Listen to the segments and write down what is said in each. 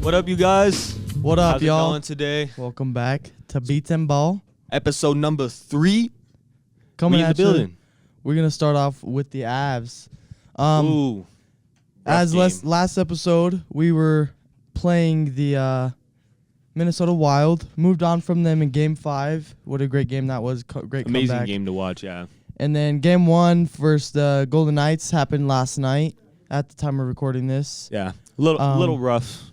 What up, you guys? What up, How's y'all? it going today? Welcome back to Beats and Ball. Episode number 3. Coming We in at the building. you. We're gonna start off with the Avs. Ooh. As rough game. last episode, we were playing the Minnesota Wild. Moved on from them in Game 5. What a great game that was! Great Amazing comeback. game to watch, yeah. And then Game 1 versus the Golden Knights happened last night. At the time of recording this, Yeah. Little rough.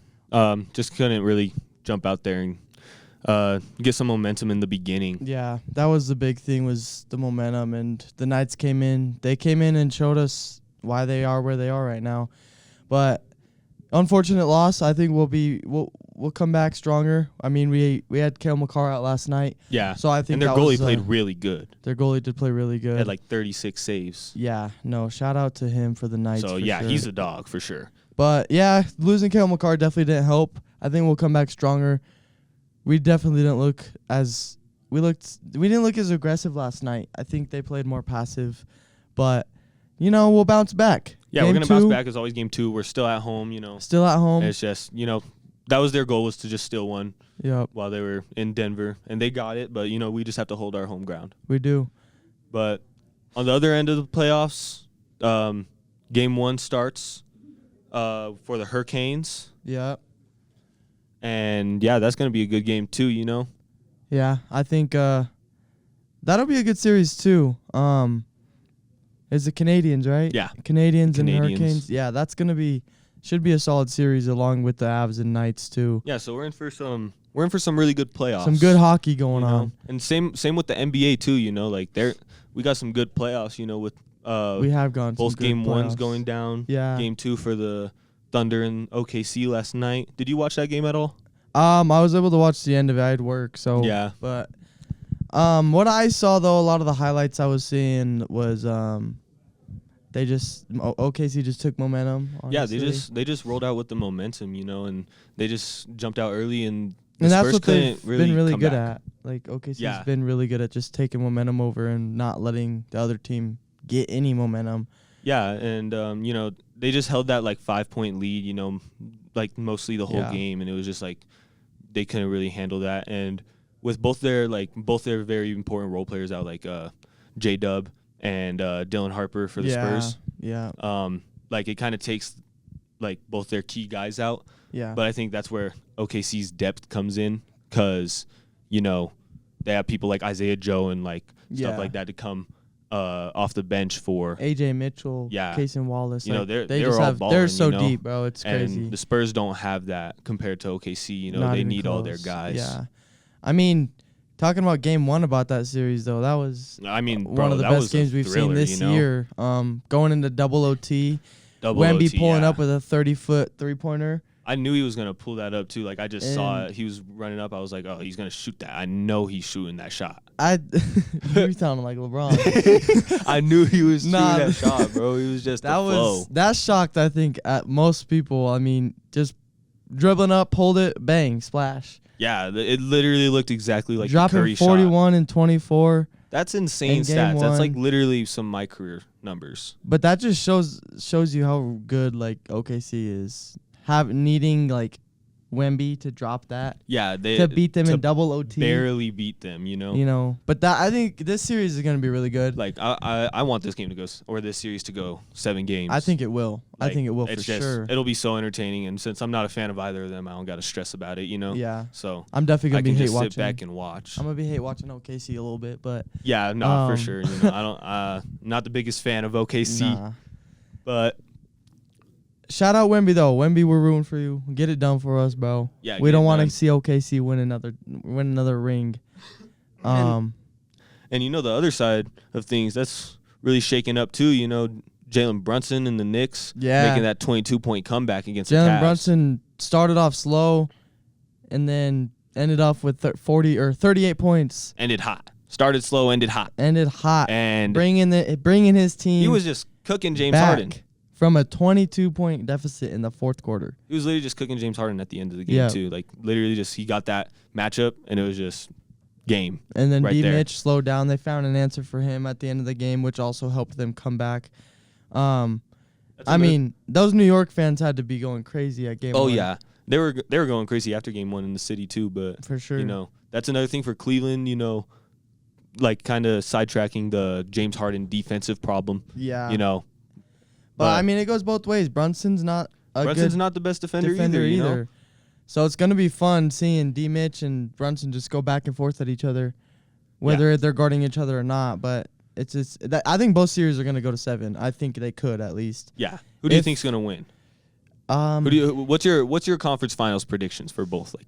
Just couldn't really jump out there and get some momentum in the beginning. yeah, that was the big thing, was the momentum, and the Knights came in. They came in and showed us why they are where they are right now. But unfortunate loss. I think we'll come back stronger. I mean, we had Cale Makar out last night. Yeah. So I think and their that goalie was, played really good. Their goalie did play really good. Had like 36 saves. Yeah, no, shout out to him for the Knights. So, for yeah, sure. he's a dog for sure. But, yeah, losing Cale Makar definitely didn't help. I think we'll come back stronger. We definitely didn't look as – we didn't look as aggressive last night. I think they played more passive. But, we'll bounce back. Yeah, Game we're going to bounce 2, back. As always, Game 2. We're still at home, Still at home. And it's just, that was their goal, was to just steal one Yep, while they were in Denver. And they got it, but, we just have to hold our home ground. we do. But on the other end of the playoffs, Game 1 starts for the Hurricanes. Yep. And, yeah, that's going to be a good game, too, Yeah, I think that'll be a good series, too. It's the Canadians, right? Yeah. Canadians and Canadians. Hurricanes. Yeah, that's going to should be a solid series along with the Avs and Knights, too. Yeah, so we're in for some really good playoffs. Some good hockey going on. And same with the NBA, too, like we got some good playoffs, with We have gone both some good Game 1s playoffs. going down. Yeah. Game 2 for the Thunder and OKC last night. Did you watch that game at all? I was able to watch the end of it. I had work, so Yeah. But what I saw, though, a lot of the highlights I was seeing was OKC just took momentum. Honestly. Yeah, they just rolled out with the momentum, and they just jumped out early, and And that's Spurs what they've couldn't really been really come good back. at. Like, OKC's Yeah. been really good at just taking momentum over and not letting the other team get any momentum. Yeah, and they just held that like 5-point lead, like mostly the whole Yeah. game, and it was just like they couldn't really handle that. And with both their very important role players out, like J-Dub and Dylan Harper for the Spurs, Yeah. like it kind of takes like both their key guys out. Yeah. But I think that's where OKC's depth comes in, because they have people like Isaiah Joe and like Yeah. stuff like that to come off the bench for. AJ Mitchell, Yeah. Casey Wallace. You know, like, they're just all have, balling, they're so you know? deep, bro. It's crazy. And the Spurs don't have that compared to OKC. Not They even need all their close. guys. Yeah. I mean, talking about Game 1 about that series, though, that was I mean, one of the that best was a games we've thriller, seen this year. Going into double OT. Double Wemby OT, pulling yeah. up with a 30-foot three-pointer. I knew he was going to pull that up, too. Like, I just saw And- it. He was running up. I was like, oh, he's going to shoot that. I know he's shooting that shot. You sounding like LeBron. I knew he was shooting Nah, that shot, bro. He was just that shocked, I think, at most people. I mean, just dribbling up, hold it, bang, splash. Yeah, it literally looked exactly like the Dropping Curry 41 and 24. That's insane in Game stats. That's like 1. literally some of my career numbers. But that just shows you how good like OKC is. Needing like Wemby to drop that Yeah, to beat them to in double OT. barely beat them. But that, I think this series is gonna be really good. Like I want this game to go or this series to go 7 games. I think it will. Like, I think it will for it's just, sure. It'll be so entertaining, and since I'm not a fan of either of them, I don't got to stress about it. Yeah. So I'm definitely I gonna be can hate just watching. sit back and watch. I'm gonna be hate watching OKC a little bit, but Yeah, no, for Um, sure. I don't. Not the biggest fan of OKC, nah. but Shout out Wemby though. Wemby, we're rooting for you. Get it done for us, bro. Yeah, we get don't it want to done. see OKC win another ring. And the other side of things that's really shaking up too. Jalen Brunson and the Knicks making that 22-point comeback against the Cavs. Jalen Brunson started off slow, and then ended off with 38 points. Ended hot. Started slow, ended hot. Ended hot. And bringing his team. he was just cooking James back Harden. from a 22-point deficit in the fourth quarter. He was literally just cooking James Harden at the end of the game, Yeah. too. Like, literally just he got that matchup, and it was just game. And then right there. Mitch slowed down. They found an answer for him at the end of the game, which also helped them come back. That's I mean, those New York fans had to be going crazy at game Oh, one. yeah. They were going crazy after game 1 in the city too, but For sure. you know, that's another thing for Cleveland, you know, like kind of sidetracking the James Harden defensive problem, Yeah. you know. But I mean, it goes both ways. Brunson's not not the best defender either, you know? So it's going to be fun seeing D. Mitch and Brunson just go back and forth at each other, whether they're guarding each other or not. But it's just I think both series are going to go to 7. I think they could at least. Yeah. Who do you think's going to win? What's your conference finals predictions for both? Like,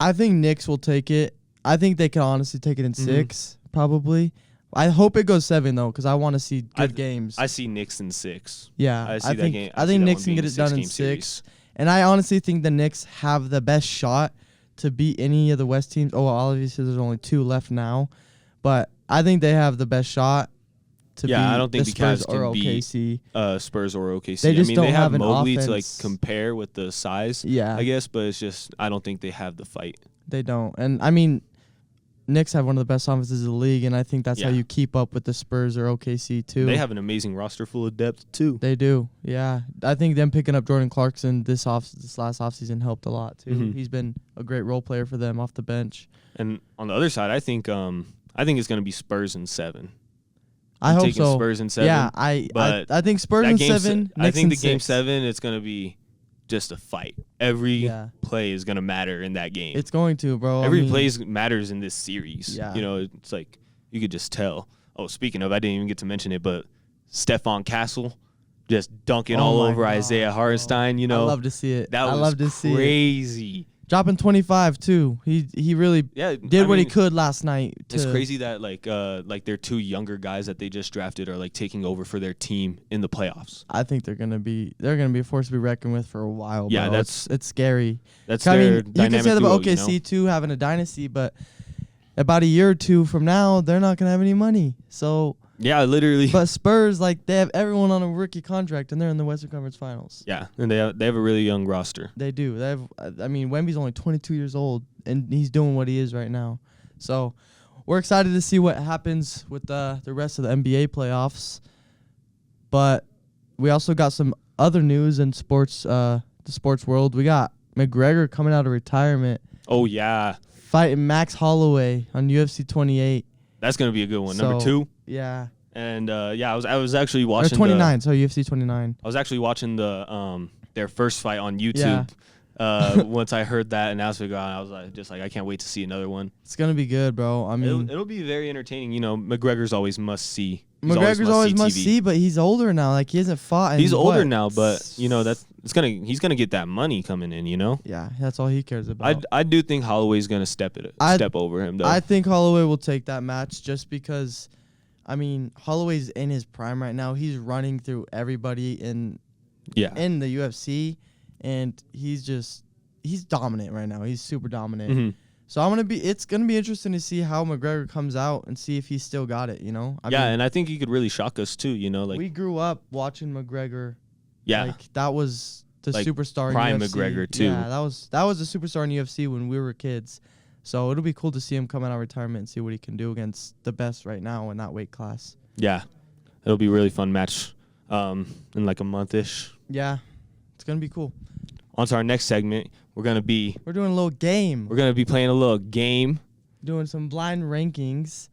I think Knicks will take it. I think they can honestly take it in 6, probably. I hope it goes 7 though, because I want to see good games. I see Knicks in 6. Yeah, I see that game. I think that Knicks one can being get a it done in 6-game 6. series. And I honestly think the Knicks have the best shot to beat any of the West teams. Oh, well, obviously there's only 2 left now, but I think they have the best shot to beat I don't think the the Spurs Cavs or can beat OKC. Spurs or OKC. They just don't they have have an Mobley to like offense. compare with the size. Yeah. I guess, but it's just I don't think they have the fight. They don't. And I mean, Knicks have one of the best offenses in the league, and I think that's how you keep up with the Spurs or OKC too. They have an amazing roster full of depth too. They do. Yeah. I think them picking up Jordan Clarkson this last offseason helped a lot too. Mm-hmm. He's been a great role player for them off the bench. And on the other side, I think it's going to be Spurs in 7. I hope taking so. Spurs in 7. Yeah, but I think Spurs in 7. I think the Knicks in game 6. 7 it's going to be just a fight. Every play is going to matter in that game. It's going to, bro. Every play matters in this series. Yeah. You know, it's like you could just tell. Oh, speaking of, I didn't even get to mention it, but Stephon Castle just dunking all over Isaiah Hartenstein. You know, I love to see it. That was crazy. Dropping 25 too. He really did what he could last night. It's crazy that like their 2 younger guys that they just drafted are like taking over for their team in the playoffs. I think they're gonna be a force to be reckoned with for a while. Yeah, bro. It's scary. That's their you dynamic can say that duo, about OKC too, having a dynasty, but about a year or 2 from now, they're not gonna have any money. So yeah, literally. But Spurs, like, they have everyone on a rookie contract, and they're in the Western Conference Finals. Yeah, and they have a really young roster. They do. They have. I mean, Wemby's only 22 years old, and he's doing what he is right now. So we're excited to see what happens with the rest of the NBA playoffs. But we also got some other news in sports, the sports world. We got McGregor coming out of retirement. Oh, yeah. Fighting Max Holloway on UFC 28. That's going to be a good one. So, Number 2. Yeah. And I was actually watching 29, UFC 29. I was actually watching their first fight on YouTube. Once I heard that announcement go on, I was like I can't wait to see another one. It's gonna be good, bro. I mean, it'll be very entertaining. You know, McGregor's always must see. McGregor's always must see, but he's older now. Like, he hasn't fought. He's older now, but you know he's gonna get that money coming in. You know. Yeah, that's all he cares about. I do think Holloway's gonna step over him though. I think Holloway will take that match just because. I mean, Holloway's in his prime right now. He's running through everybody in the UFC, and he's dominant right now. He's super dominant. Mm-hmm. So it's gonna be interesting to see how McGregor comes out and see if he's still got it. You know. I mean, and I think he could really shock us too. You know, like we grew up watching McGregor. Yeah. Like, that was the like superstar prime in UFC. McGregor too. Yeah, that was the superstar in UFC when we were kids. So it'll be cool to see him come out of retirement and see what he can do against the best right now in that weight class. Yeah, it'll be a really fun match in like a month-ish. Yeah, it's going to be cool. On to our next segment. We're doing a little game. We're going to be playing a little game. Doing some blind rankings.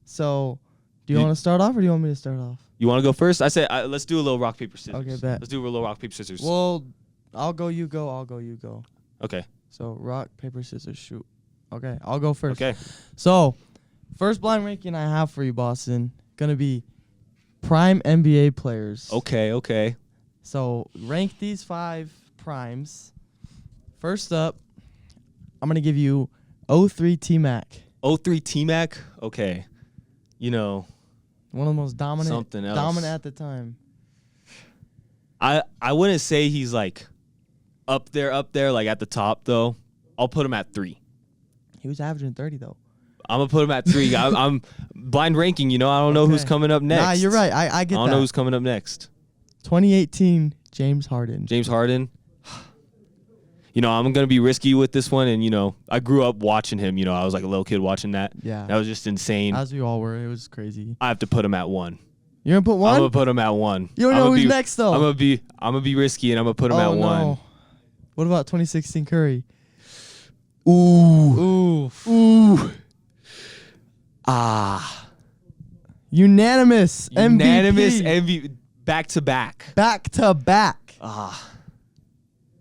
So do you want to start off or do you want me to start off? You want to go first? I said let's do a little rock, paper, scissors. Okay, bet. Let's do a little rock, paper, scissors. Well, I'll go, you go, I'll go, you go. Okay. So rock, paper, scissors, shoot. Okay, I'll go first. Okay. So, first blind ranking I have for you, Boston, gonna be prime NBA players. Okay. So, rank these 5 primes. First up, I'm gonna give you 03 T-Mac. 03 T-Mac? Okay. You know, one of the most dominant at the time. I wouldn't say he's like up there, like at the top though. I'll put him at 3. He was averaging 30 though. I'm gonna put him at 3. I'm blind ranking. You know, I don't know who's coming up next. Nah, you're right. I get that. I don't know who's coming up next. 2018 James Harden. James Harden. You know, I'm gonna be risky with this one, and you know, I grew up watching him. You know, I was like a little kid watching that. Yeah, that was just insane. As we all were. It was crazy. I have to put him at 1. You're gonna put 1? I'm gonna put him at 1. You don't know who's next though. I'm gonna be risky, and I'm gonna put him at 1. What about 2016 Curry? Ooh. Unanimous Unanimous MVP. MVP. Back to back. Back to back.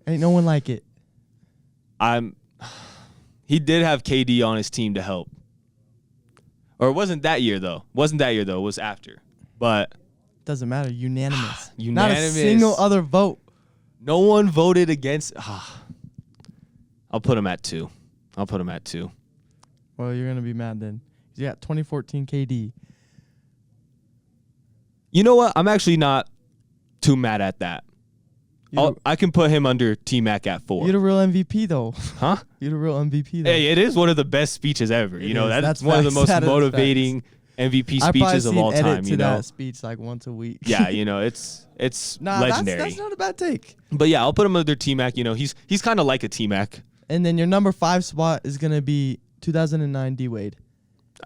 Ain't no one like it. He did have KD on his team to help. Or it wasn't that year, though. It was after. But Doesn't matter. Unanimous. Not a Unanimous. single other vote. no one voted against. I'll put him at 2. Well, you're going to be mad then. You got 2014 KD. You know what? I'm actually not too mad at that. I can put him under T-Mac at 4. You're the real MVP, though. Huh? You're the real MVP, though. Hey, it is one of the best speeches ever. That's one of the facts. most That is motivating MVP speeches of all time. That speech like once a week. Yeah, it's legendary. That's not a bad take. But yeah, I'll put him under T-Mac. He's kind of like a T-Mac. And then your number 5 spot is going to be 2009 D-Wade.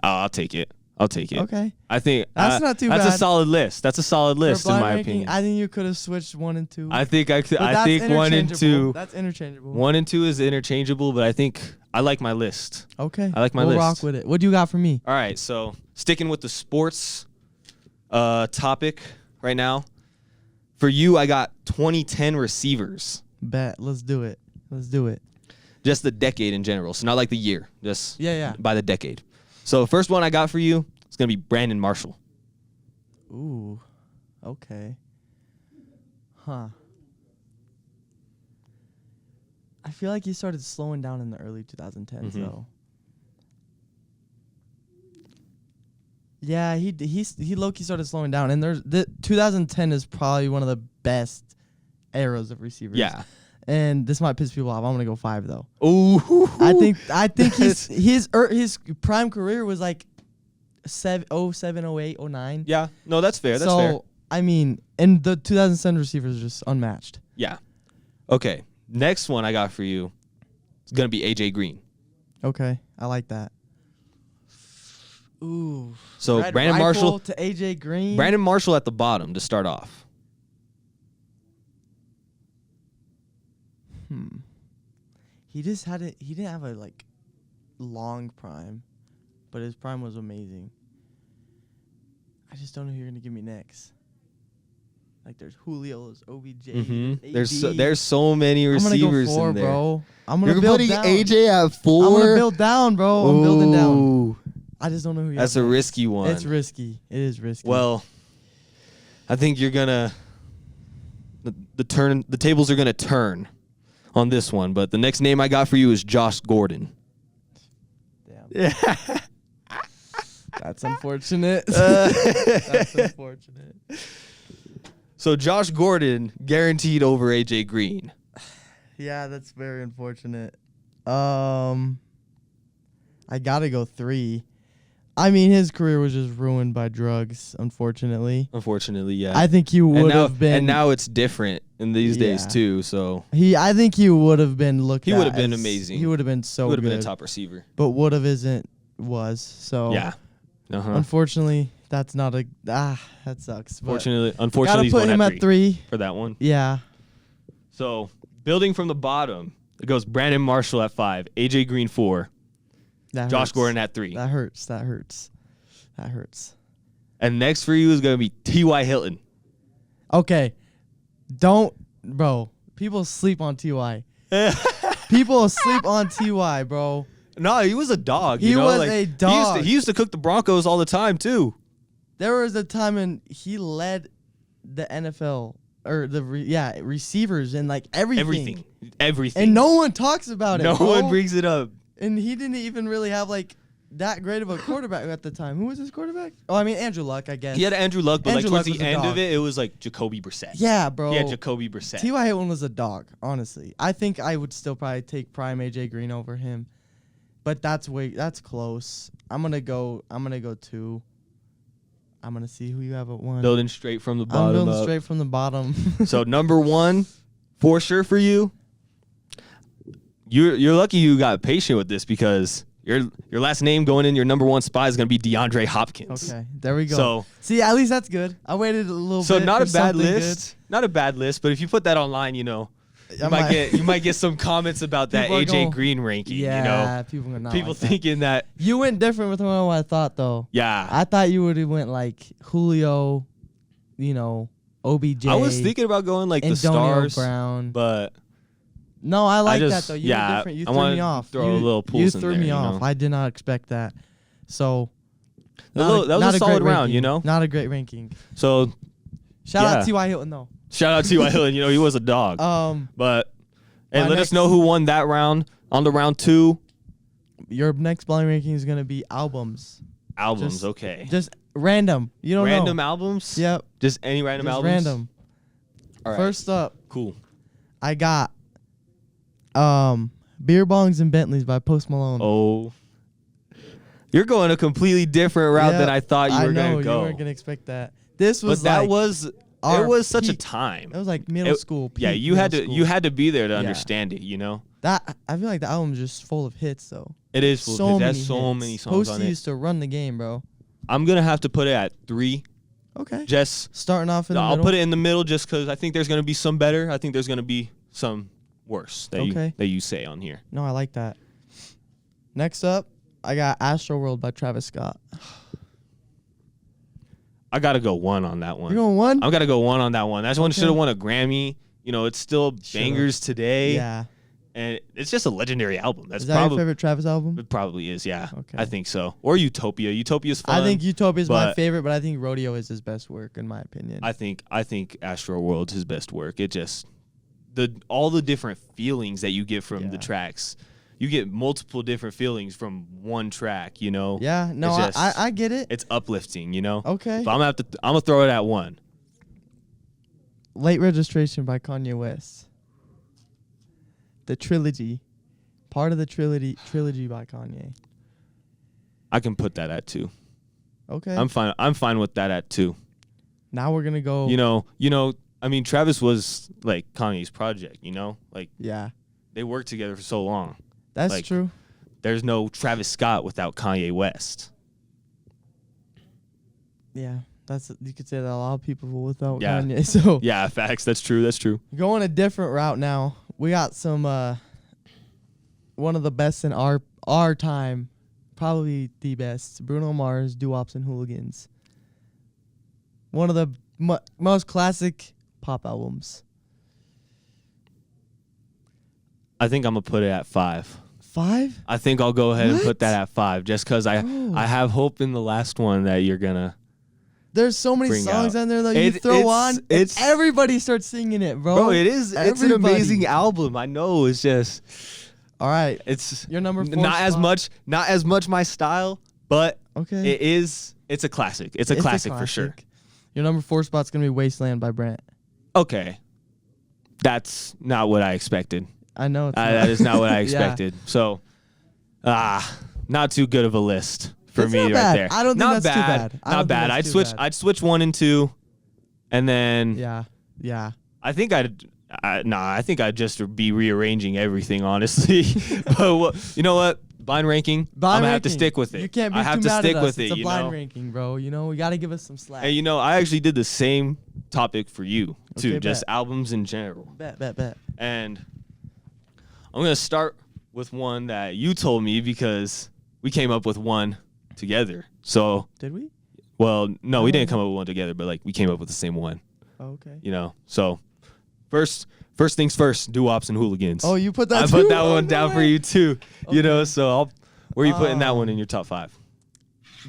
I'll take it. Okay. I think That's not too bad. That's a solid list. For in my ranking, opinion. I think you could have switched 1 and 2. I think I could. But I think 1 and 2. That's interchangeable. 1 and 2 is interchangeable, but I think I like my list. Okay. I like my we'll list. rock with it. What do you got for me? All right, so sticking with the sports topic right now. For you, I got 2010 receivers. Bet. Let's do it. Just the decade in general. So not like the year. Just Yeah. by the decade. So first one I got for you is going to be Brandon Marshall. Ooh. Okay. Huh. I feel like he started slowing down in the early 2010s, though. Yeah, he low-key started slowing down, and the 2010 is probably one of the best eras of receivers. Yeah. And this might piss people off. I'm gonna go 5 though. Ooh. I think his prime career was like 07, 08, 09. Yeah. No, that's fair. That's so, fair. I mean, and the 2007 receivers are just unmatched. Yeah. Okay. Next one I got for you is going to be AJ Green. Okay, I like that. Ooh. So Red Brandon Rifle Marshall to AJ Green. Brandon Marshall at the bottom to start off. He didn't have a like long prime, but his prime was amazing. I just don't know who you're gonna give me next. Like there's Julio, there's OBJ, There's so many receivers I'm gonna go 4, in there. bro. I'm gonna You're build putting down. AJ at 4. I'm gonna build down, bro. I'm building down. Ooh. I just don't know who you're. That's a risky one. It's risky. It is risky. Well, I think you're gonna the tables are gonna turn on this one, but the next name I got for you is Josh Gordon. Damn. Yeah. That's unfortunate. That's unfortunate. So Josh Gordon guaranteed over AJ Green. Yeah, that's very unfortunate. I gotta go 3. I mean, his career was just ruined by drugs, unfortunately. Unfortunately, yeah. I think he would have been. And now it's different in these days too. So I think he would have been looked. he at would have been as- amazing. He would have been so he would have good. been a top receiver. But would have was. So Yeah. Uh-huh. unfortunately, that's not a. That sucks. But Unfortunately, gotta he's put going him at 3. for that one. Yeah. So building from the bottom, it goes Brandon Marshall at 5, AJ Green 4, That Josh hurts. Gordon at 3. That hurts. And next for you is going to be T.Y. Hilton. Okay. Bro. People sleep on T.Y. People sleep on T.Y., bro. No, he was a dog. He was a dog. He used to cook the Broncos all the time too. There was a time when he led the NFL or receivers and like everything. Everything. And no one talks about it. No bro. one brings it up. And he didn't even really have like that great of a quarterback at the time. Who was his quarterback? Oh, I mean Andrew Luck, I guess. He had Andrew Luck, but Andrew like towards Luck the was a end dog. of it, it was like Jacoby Brissett. Yeah, bro. He had Jacoby Brissett. T.Y. Hilton was a dog, honestly. I think I would still probably take prime AJ Green over him. But that's close. I'm gonna go 2. I'm gonna see who you have at 1. Building straight from the I'm bottom building up. straight from the bottom. So number 1, for sure for you. You're lucky you got patient with this because your last name going in your number 1 spot is gonna be DeAndre Hopkins. Okay, there we go. So see, at least that's good. I waited a little bit. So not for a bad something list. Not a bad list, but if you put that online, You might get some comments about that People are AJ going- Green ranking. Yeah, people are not People like that. thinking that. You went different with what I thought though. Yeah, I thought you would have went like Julio, OBJ. I was thinking about going like the Antonio Stars, Brown. but No, I like that just- though. You yeah, were different. You I threw wanted me to off. throw a little You pulse in threw there, me you off. know? I did not expect that. So that was a solid great round, ranking. Not a great ranking. So Shout Yeah. out T.Y. Hilton though. shout out to T.Y. Hilton. He was a dog. But hey, my let us know who won that round. On the round 2, Your next blind ranking is gonna be albums. albums. Just- Okay, Just random. You don't random know. albums. Yep. Just any random Just albums. random. All right. First up, Cool. I got Beer Bongs and Bentleys by Post Malone. Oh, you're going a completely different route than Yep, I thought you were know, gonna go. You weren't gonna expect that. This But was that like was our it was such a peak. time. It was like middle It- school. Yeah, peak you had to middle you school. had to be there to Yeah. understand it. That I feel like the album is just full of hits though. It is full. So many That's so hits. many songs Posty on it. used to run the game, bro. I'm gonna have to put it at 3. Okay. Just Starting off in the I'll middle. put it in the middle just because I think there's gonna be some better. I think there's gonna be some worse Okay. that you say on here. No, I like that. Next up, I got Astro World by Travis Scott. I gotta go 1 on that one. You're going one? I'm gotta go 1 on that one. That one Okay. should have won a Grammy. It's still bangers today. Yeah. And it's just a legendary album. That's Is that your probably favorite Travis album? it probably is. Yeah. Okay. I think so. Or Utopia. Utopia's fun. I think Utopia is my but- favorite, but I think Rodeo is his best work in my opinion. I think Astro World's his best work. It just all the different feelings that you get from the Yeah. tracks. You get multiple different feelings from one track, Yeah, no, It's just- I get it. It's uplifting, Okay. But I'm gonna throw it at 1. Late Registration by Kanye West. The trilogy. Part of the trilogy by Kanye. I can put that at 2. Okay. I'm fine with that at 2. Now we're gonna go. I mean, Travis was like Kanye's project, Like Yeah, they worked together for so long. that's Like, true. There's no Travis Scott without Kanye West. Yeah, you could say that a lot of people without Yeah. Kanye. So Yeah, facts. That's true. going a different route now. We got some one of the best in our time, probably the best. Bruno Mars, Doo-Wops and Hooligans. One of the most classic pop albums. I think I'm gonna put it at 5. 5? I think I'll go ahead and What? put that at 5, just because Bro. I have hope in the last one that you're gonna. There's so many Bring songs out. on there that you throw on. it's- everybody starts singing it, bro. Bro, it is. It's an Everybody. amazing album. I know. It's just. All right. It's Your number 4 not as spot. Not as much my style, but Okay. it is. It's a classic. It's a classic for sure. classic. Your number 4 spot's going to be Wasteland by Brent. Okay. That's not what I expected. I know it's That is not what I Yeah. expected. So, not too good of a list for It's me not right bad. there. I don't think not that's too bad. bad. I Not don't think bad. that's I'd too switch. bad. I'd switch 1 and 2, and then Yeah. I think I think I'd just be rearranging everything, honestly. But you know what? Blind ranking. I'm gonna have to stick with it. You can't be I have too to mad stick at us. with It's it. a blind ranking, bro. You got to give us some slack. And I actually did the same topic for you too, Okay, just bet. albums in general. Bet. And I'm gonna start with one that you told me because we came up with one together. So, Did we? well, no, we didn't come up with one together, but like we came up with the same one. Oh, okay. So first things first, Doo-Wops and Hooligans. Oh, you put that I too? put that Oh, one no down for way. you too. Okay. So where are you putting that one in your top 5?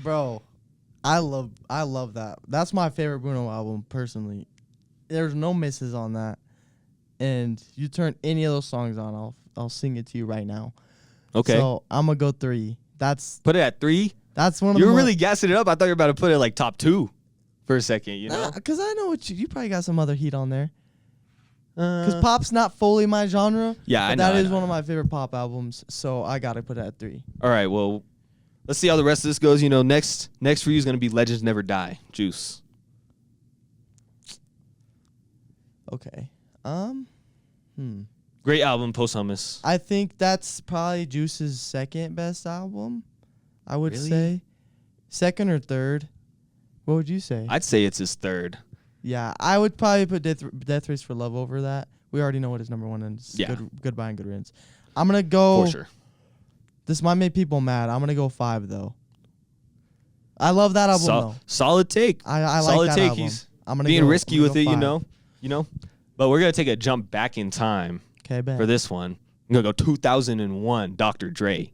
Bro, I love that. That's my favorite Bruno album personally. There's no misses on that. And you turn any of those songs on, I'll sing it to you right now. Okay. So I'm gonna go 3. That's Put it at 3. one of You the were really gassing it up. I thought you were about to put it like top 2 for a second. because I know what you probably got some other heat on there. Uh, Because pop's not fully my genre. Yeah, but I know, that I is know. one of my favorite pop albums. So I gotta put it at 3. All right. Well, let's see how the rest of this goes. Next for you is gonna be Legends Never Die. Juice. Okay. Great album, posthumous. I think that's probably Juice's second best album. I would Really? say second or third. What would you say? I'd say it's his 3rd. Yeah, I would probably put Death Race for Love over that, We already know what his number one is. Yeah. Goodbye and Good Riddance. I'm gonna go. For sure. This might make people mad. I'm gonna go 5 though. I love that album though. Solid take. I solid like that take. album. He's I'm gonna being go, risky I'm gonna with go it, 5. you know. But we're gonna take a jump back in time Okay, bet. for this one. I'm gonna go 2001, Dr. Dre.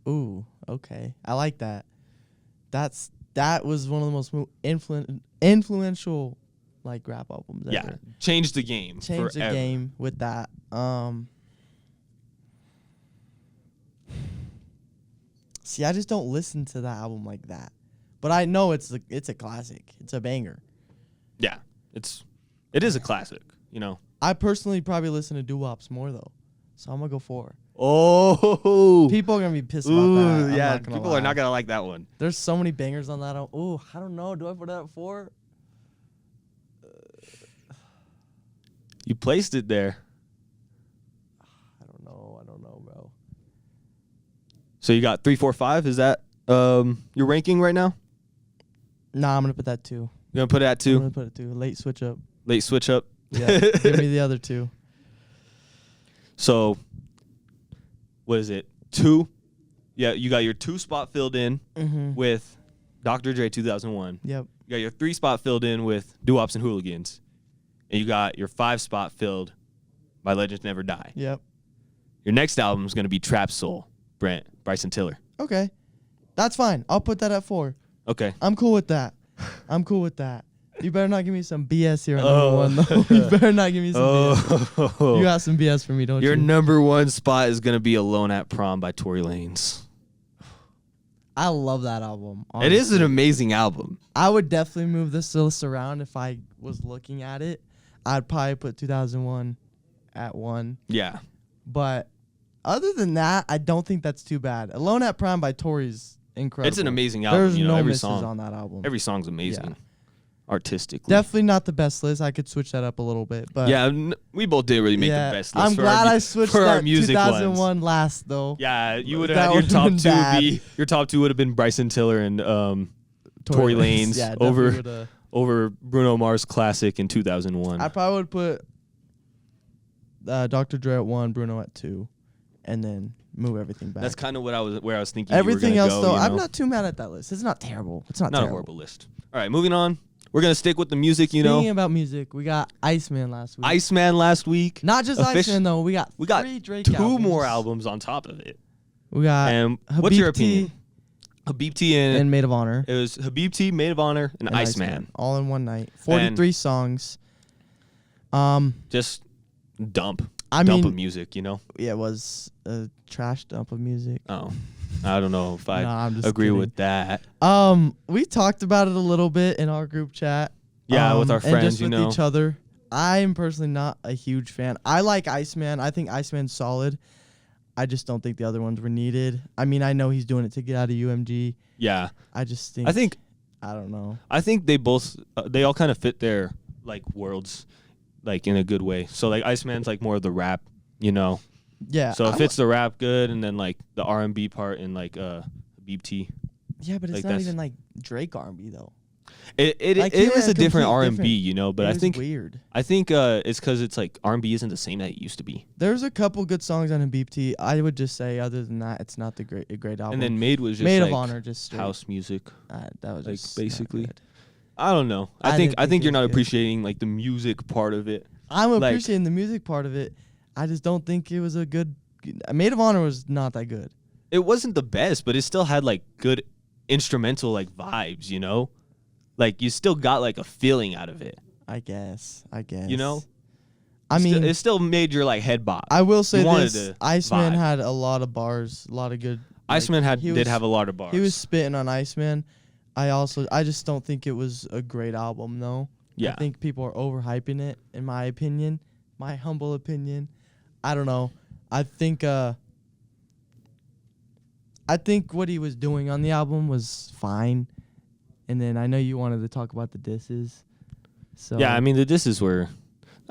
Ooh, okay. I like that. That was one of the most influential like rap albums Yeah, ever. changed the game. Changed forever. the game with that. See, I just don't listen to that album like that. But I know it's a classic. It's a banger. Yeah, it is a classic. You know. I personally probably listen to doo-wops more though. So I'm gonna go 4. Oh, People are gonna be pissed about ooh, that. I'm yeah, not gonna people lie. are not gonna like that one. There's so many bangers on that. Oh, I don't know. Do I put that at 4? You placed it there. I don't know, bro. So you got 3, 4, 5. Is that your ranking right now? Nah, I'm gonna put that 2. You're gonna put it at I'm 2. gonna put it 2. Late switch up. Late switch up. Yeah, give me the other 2. So, what is it? 2? Yeah, you got your 2 spot filled in Mm-hmm. with Dr. Dre 2001. Yep. You got your 3 spot filled in with Doo-Wops and Hooligans. And you got your 5 spot filled by Legends Never Die. Yep. Your next album is going to be Trap Soul, Bryson Tiller. Okay. That's fine. I'll put that at 4. Okay. I'm cool with that. You better not give me some BS here on Oh. number 1, though. You better not give me some BS. Oh. You got some BS for me, don't Your you? number 1 spot is going to be Alone at Prom by Tory Lanez. I love that album. It is an honestly. amazing album. I would definitely move this list around if I was looking at it. I'd probably put 2001 at 1. Yeah. But other than that, I don't think that's too bad. Alone at Prom by Tory's incredible. It's an amazing album. There's you know, no every misses song. on that album. Every song's amazing. Yeah. Artistically. Definitely not the best list. I could switch that up a little bit. But Yeah, we both did really make yeah, the best list. I'm for glad our, I switched for our that music 2001 ones. last, though. Yeah, you would have That had your would've top been 2 bad. be your top 2 would have been Bryson Tiller and Tory Lanez Yeah, over definitely would've- over Bruno Mars classic in 2001. I probably would put Dr. Dre at 1, Bruno at 2, and then move everything back. That's kind of where I was thinking. Everything you were else, gonna though, go, you I'm know? not too mad at that list. It's not terrible. It's not a terrible. horrible list. All right, moving on. We're gonna stick with the music. You Speaking know, about music, we got Iceman last week. Iceman last week. Not just Iceman, though. We got 3 Drake 2 albums. more albums on top of it. We got And what's your Habib T opinion? Habib T and Maid of Honor. it was Habib T, Maid of Honor, and Iceman. all in one night. 43 songs. Just dump I of mean, music. You know. yeah, it was a trash dump of music. Oh, I don't know if I Nah, I'm just agree kidding. with that. We talked about it a little bit in our group chat. Yeah, with our and friends, just you with know. each other. I'm personally not a huge fan. I like Iceman. I think Iceman's solid. I just don't think the other ones were needed. I mean, I know he's doing it to get out of UMG. Yeah, I just think. I don't know. I think they both they all kind of fit their like worlds, like in a good way. So like Iceman's like more of the rap, you know. Yeah. So it fits the rap good, and then like the R&B part and like Habib T. Yeah, but it's like not that's- even like Drake R&B though. It Like, it he is had a different complete R&B, different- you know. But It I was think weird. it's because it's like R&B isn't the same that it used to be. There's a couple good songs on Habib T. I would just say, other than that, it's not a great album. And then Made was just Maid like of Honor just straight, house music. that was like, just not basically. good. I don't know. I I think didn't think you're it not was good. appreciating like the music part of it. I'm Like- appreciating the music part of it. I just don't think it was a good. Maid of Honor was not that good. It wasn't the best, but it still had like good instrumental like vibes, you know? Like you still got like a feeling out of it. I guess. You know? I mean, it still made your like head bob. I will say you wanted this: to Iceman vibe. had a lot of bars, a lot of good. Iceman he did was- have a lot of bars. He was spitting on Iceman. I just don't think it was a great album though. Yeah. I think people are overhyping it, in my opinion, my humble opinion. I don't know. I think what he was doing on the album was fine. And then I know you wanted to talk about the disses. So Yeah, I mean the disses were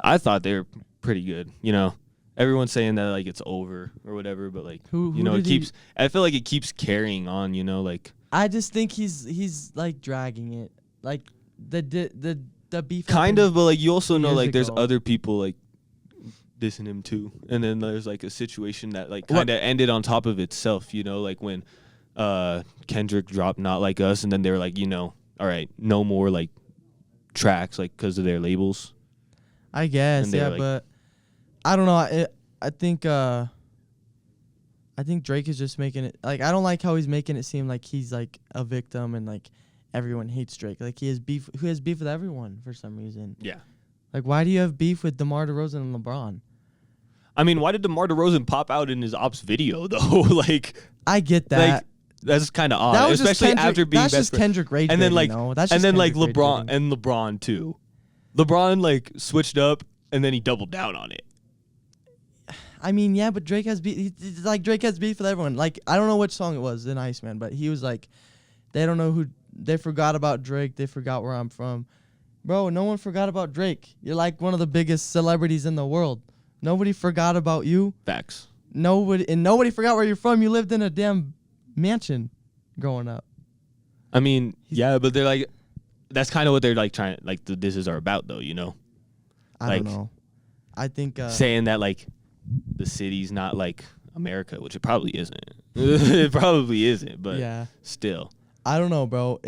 I thought they were pretty good, you know. Everyone's saying that like it's over or whatever, but like Who you know, it did he- keeps I feel like it keeps carrying on, you know, like I just think he's like dragging it. Like the beef kind happened of, but like you also know years like there's ago. other people like dissing him too. And then there's like a situation that like kind of ended on top of itself, you know, like when Kendrick dropped Not Like Us, and then they were like, you know, all right, no more like tracks like because of their labels. I guess, yeah, like, but I don't know. I think Drake is just making it like I don't like how he's making it seem like he's like a victim and like everyone hates Drake. Like he has beef. Who has beef with everyone for some reason? Yeah. Like why do you have beef with DeMar DeRozan and LeBron? I mean, why did DeMar DeRozan pop out in his Ops video though? Like I get that. Like, that's kind of odd, especially after being that's best just Kendrick rage. And then like, that's and then Kendrick like LeBron too. LeBron like switched up and then he doubled down on it. I mean, yeah, but Drake has beef. Like Drake has beef with everyone. Like I don't know which song it was in Iceman, but he was like, they don't know who. They forgot about Drake. They forgot where I'm from. Bro, no one forgot about Drake. You're like one of the biggest celebrities in the world. Nobody forgot about you. Facts. Nobody forgot where you're from. You lived in a damn mansion growing up. I mean, yeah, but they're like, that's kind of what they're like trying, like the disses are about though, you know? I don't know. I think saying that like the city's not like America, which it probably isn't. It probably isn't, but yeah, still. I don't know, bro.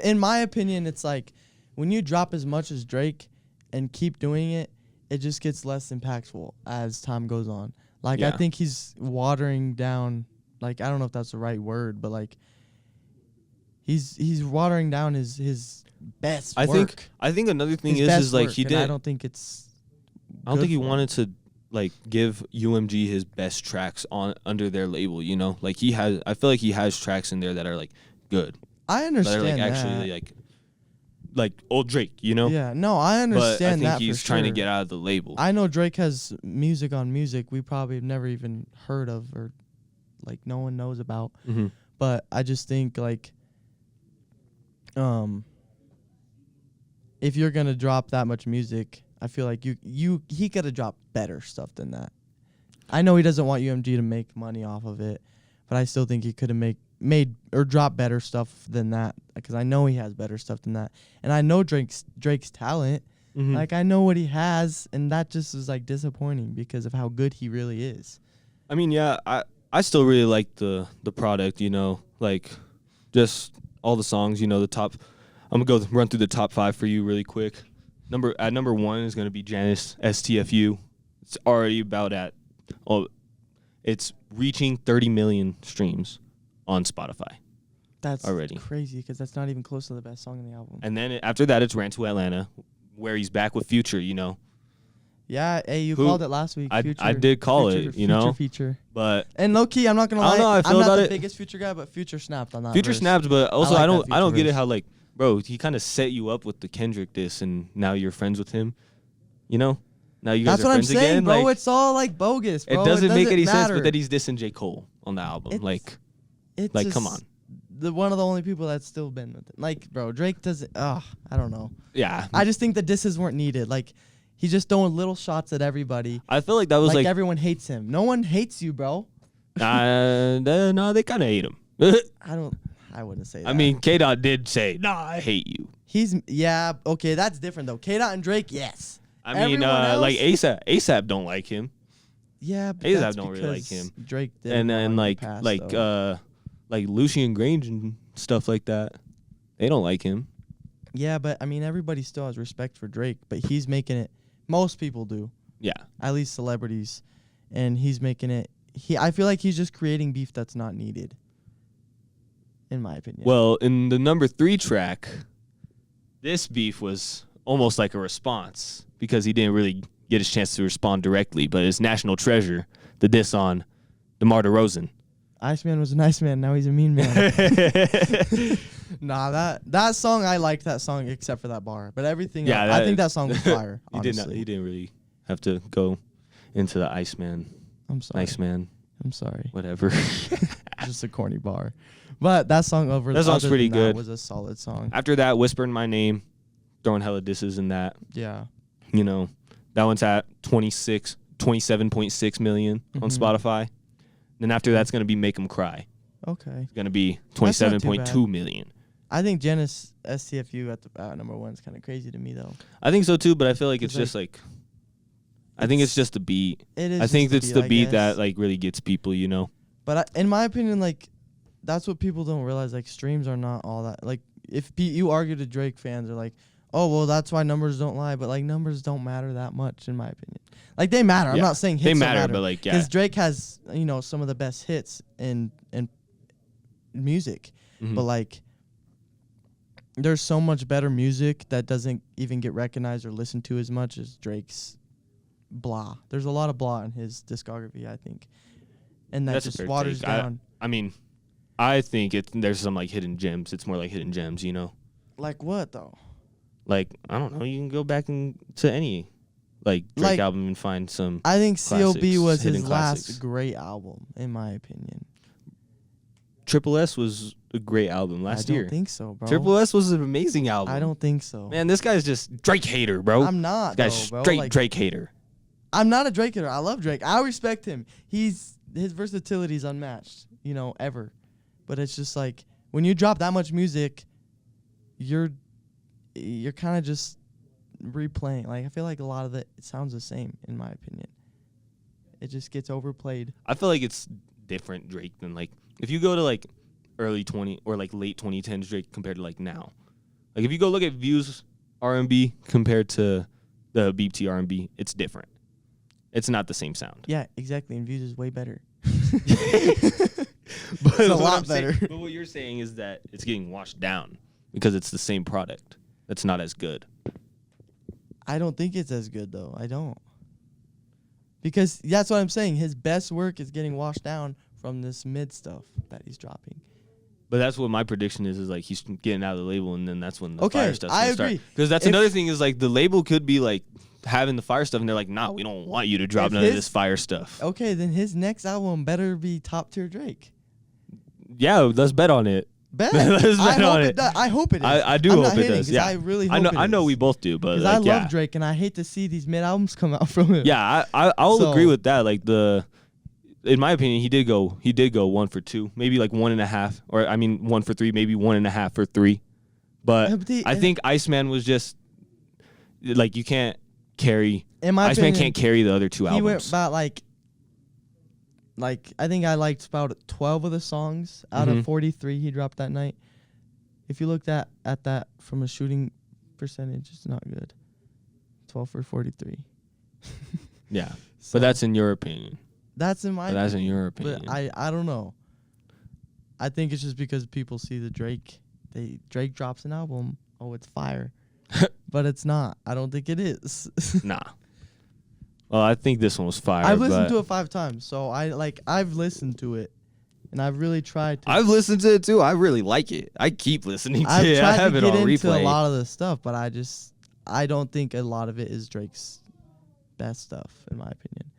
In my opinion, it's like when you drop as much as Drake and keep doing it, it just gets less impactful as time goes on. Like I think he's watering down. Like I don't know if that's the right word, but like he's watering down his best work. I think another thing is like he did. I don't think it's. I don't think he wanted to like give UMG his best tracks on under their label. You know, like he has. I feel like he has tracks in there that are like good. I understand that. Are, like, that. actually like old Drake. You know. Yeah. No, I understand that. But I think he's trying to get out of the label. I know Drake has music on music we probably have never even heard of or like no one knows about. Mm-hmm. But I just think like if you're gonna drop that much music, I feel like he could have dropped better stuff than that. I know he doesn't want UMG to make money off of it, but I still think he could have made or dropped better stuff than that because I know he has better stuff than that, and I know Drake's talent. Mm-hmm. Like I know what he has, and that just is like disappointing because of how good he really is. I mean, yeah, I still really like the product, you know, like just all the songs, you know, the top. I'm going to go run through the top 5 for you really quick. At number 1 is going to be Janice STFU. It's already it's reaching 30 million streams on Spotify. That's already crazy because that's not even close to the best song in the album. And then after that, it's Ran to Atlanta, where he's back with Future, you know. Yeah, hey, you called it last week. I did call it, you know. Feature. But and low key, I'm not gonna lie. I don't know how I feel I'm not about the biggest Future guy, but Future snapped on that. Future verse. snapped, but also I don't get verse. it how like, bro, he kind of set you up with the Kendrick diss, and now you're friends with him. You know, now you guys That's are what friends I'm saying, again. bro. Like, It's all like bogus, bro. It doesn't make any matter. sense, but that he's dissing J. Cole on the album. It's come on. One of the only people that's still been with it. Like, bro, Drake doesn't. I don't know. Yeah. I just think the disses weren't needed. Like, he's just throwing little shots at everybody. I feel like that was like everyone hates him. No one hates you, bro. No, they kind of hate him. I wouldn't say that. I mean, K-Dot did say, "Nah, I hate you." Okay, that's different though. K-Dot and Drake, yes. I mean, like ASAP don't like him. Yeah, but ASAP don't really like him. Drake did. And then like Lucian Grange and stuff like that, they don't like him. Yeah, but I mean, everybody still has respect for Drake, but he's making it. Most people do. Yeah. At least celebrities, and he's making it. I feel like he's just creating beef that's not needed. In my opinion. Well, in the number 3 track, this beef was almost like a response because he didn't really get his chance to respond directly, but it's National Treasure, the diss on DeMar DeRozan. Iceman was a nice man, now he's a mean man. Nah, that song, I liked that song except for that bar. But everything else, I think that song was fire, honestly. He didn't really have to go into the Iceman. I'm sorry. Iceman. I'm sorry. Whatever. Just a corny bar. But that song that song's pretty good. Was a solid song. After that, Whispering My Name, throwing hella disses in that. Yeah. You know, that one's at 27.6 million on Spotify. Then after that's going to be Make 'Em Cry. Okay. It's going to be 27.2 million. I think Janice STFU at number 1 is kind of crazy to me, though. I think so, too, but I feel like it's just like... I think it's just the beat. It is. I think just it's the beat guess. that like really gets people, you know. But in my opinion, like, that's what people don't realize. Like, streams are not all that. Like, if you argue to Drake fans, are like, oh, well, that's why numbers don't lie. But like, numbers don't matter that much, in my opinion. Like, they matter. I'm not saying hits they don't matter, but like, because Drake has, you know, some of the best hits in music. But like, there's so much better music that doesn't even get recognized or listened to as much as Drake's blah. There's a lot of blah in his discography, I think, and that That's just waters down. I mean, I think there's some like hidden gems. It's more like hidden gems, you know. Like what though? Like, I don't know. You can go back to any like Drake album and find some. I think C.O.B. was his classics. last great album, in my opinion. Triple S was a great album last year. I don't think so, bro. Triple S was an amazing album. I don't think so. Man, this guy's just Drake hater, bro. I'm not, this guy's bro. straight Like, Drake hater. I'm not a Drake hater. I love Drake. I respect him. His versatility is unmatched, you know, ever. But it's just like, when you drop that much music, you're kind of just replaying. Like, I feel like a lot of it sounds the same, in my opinion. It just gets overplayed. I feel like it's different Drake than like, if you go to like early 20 or like late 2010s Drake compared to like now. Like, if you go look at Views R&B compared to the BT R&B, it's different. It's not the same sound. Yeah, exactly. And Views is way better. But it's a lot better. But what you're saying is that it's getting washed down because it's the same product. That's not as good. I don't think it's as good, though. I don't. Because that's what I'm saying. His best work is getting washed down from this mid stuff that he's dropping. But that's what my prediction is like he's getting out of the label, and then that's when the fire stuff's going to start. I agree. Because that's another thing is like the label could be like having the fire stuff, and they're like, nah, we don't want you to drop none of this fire stuff. Okay, then his next album better be top tier Drake. Yeah, let's bet on it. Bet. Let's bet on it. I hope it is. I do hope it does. Yeah, I really hope I know we both do, but like, I love Drake, and I hate to see these mid albums come out from him. Yeah, I'll agree with that. Like in my opinion, he did go 1 for 2, maybe like 1.5, or I mean 1 for 3, maybe 1.5 for 3. But I think Iceman was just like you can't carry. Iceman can't carry the other 2 albums. He went about like I think I liked about 12 of the songs out of 43 he dropped that night. If you looked at that from a shooting percentage, it's not good. 12 for 43. Yeah, so, but that's in your opinion. That's in my opinion. That's in your opinion. But I don't know. I think it's just because people see the Drake drops an album. Oh, it's fire. But it's not. I don't think it is. Nah. Well, I think this one was fire. I've listened to it 5 times, so I've listened to it, and I've really tried to. I've listened to it too. I really like it. I keep listening to it. I have it on replay. I've tried to get into a lot of the stuff, but I don't think a lot of it is Drake's best stuff, in my opinion.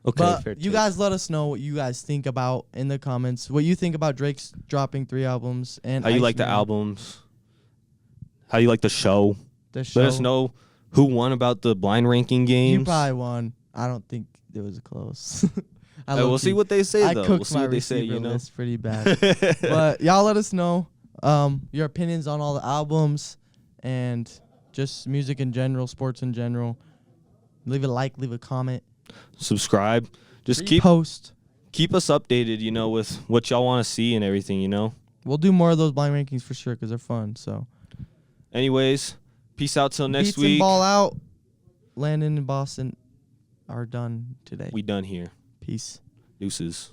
Okay, but fair you guys let us know what you guys think about in the comments. What you think about Drake's dropping 3 albums and how you like the albums. How you like the show. Let us know who won about the blind ranking games. You probably won. I don't think it was close. We'll see what they say, though. We'll see what they say, you know. It's pretty bad. But y'all let us know your opinions on all the albums and just music in general, sports in general. Leave a like, leave a comment. Subscribe. Just keep us updated, you know, with what y'all want to see and everything, you know. We'll do more of those blind rankings for sure because they're fun. So, anyways, peace out till next Beats week. And ball out. Landon and Boston are done today. We done here. Peace. Deuces.